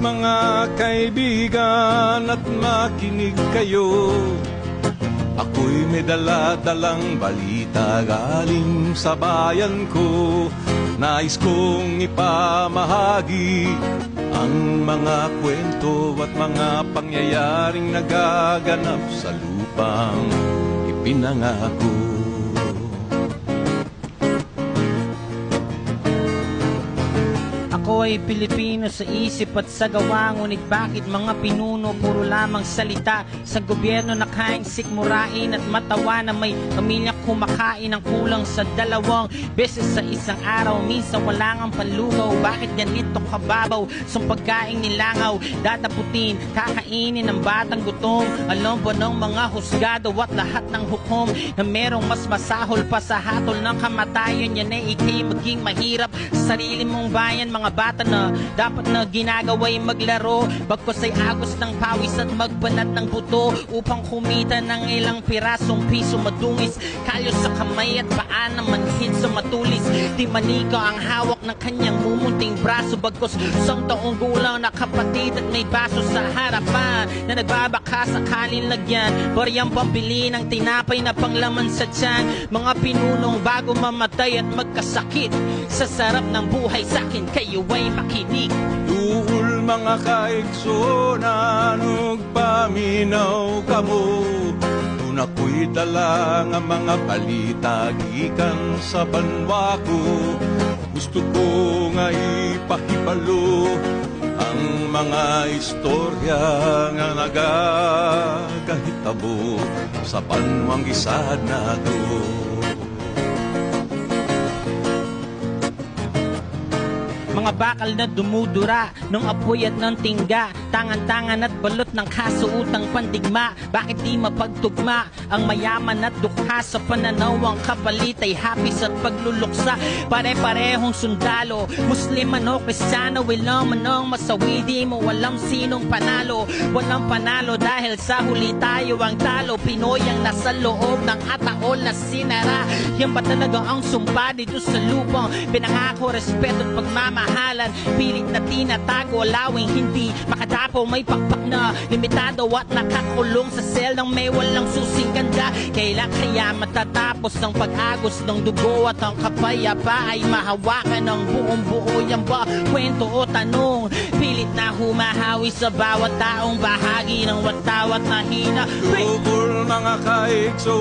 mga kaibigan at makinig kayo. Ako'y may dala-dalang balita galing sa bayan ko. Nais kong ipamahagi ang mga kwento at mga pangyayaring nagaganap sa lupang ipinangako. Ako ay Pilipino sa isip at sa gawa, ngunit bakit mga pinuno puro lamang salita? Sa gobyerno nakain, sikmurain at matawa na may pamilya kumakain ng kulang sa 2 beses sa isang araw. Minsan wala ngang panlugaw, bakit ganito kababaw? Sa pagkaing nilangaw, dadaputin, kakainin ng batang gutom. Alam ba ng mga husgado at lahat ng hukom na merong mas masahol pa sa hatol ng kamatayan? Yan ay ikay maging mahirap sa sarili mong bayan. Mga bata na dapat na ginagawa'y maglaro, bagkos ay agos ng pawis at magbanat ng buto upang kumita ng ilang pirasong piso. Madungis kalyo sa kamay at paa na manhid sa matulis. Di manika ang hawak ng kanyang mumunting braso, bagkos 1 taong gulang na kapatid at may baso sa harapan na nagbabaka sakaling lagyan. Baryang pambili ng tinapay na panglaman sa tiyan. Mga pinunong bago mamatay at magkasakit, sa sarap ng buhay sa'kin kayo ay makinig. Duul mga kaikso na nagpaminaw kamo, kung ako'y dala nga mga balita gikan sa banwa ko. Gusto ko nga ipahibalo ang mga istorya nga nagagahitabo sa banwang gisad na to. Mga bakal na dumudura ng apoy at ng tingga, tangan-tangan at balot ng kasuutang pandigma. Bakit di mapagtugma ang mayaman at dukha? Sa pananaw ang kapalit ay hapis at pagluluksa. Pare-parehong sundalo, Muslim man o Kristiyano, ilang manong masawi, di mo alam sinong panalo. Walang panalo dahil sa huli tayo ang talo. Pinoy ang nasa loob ng ataol na sinara. Yan ba talaga ang sumpa dito sa lupang pinangako, respeto at pagmamahal? Pilit na tinatago, lawing hindi makadapo. May pakpak na limitado at nakakulong sa sel ng may walang susing ganda. Kailan kaya matatapos ang pag-agos ng dugo at ang kapayapa ay mahawakan ng buong buo? Yan ba kwento o tanong? Pilit na humahawi sa bawat taong bahagi ng watawat na hina. Tugol mga kaikso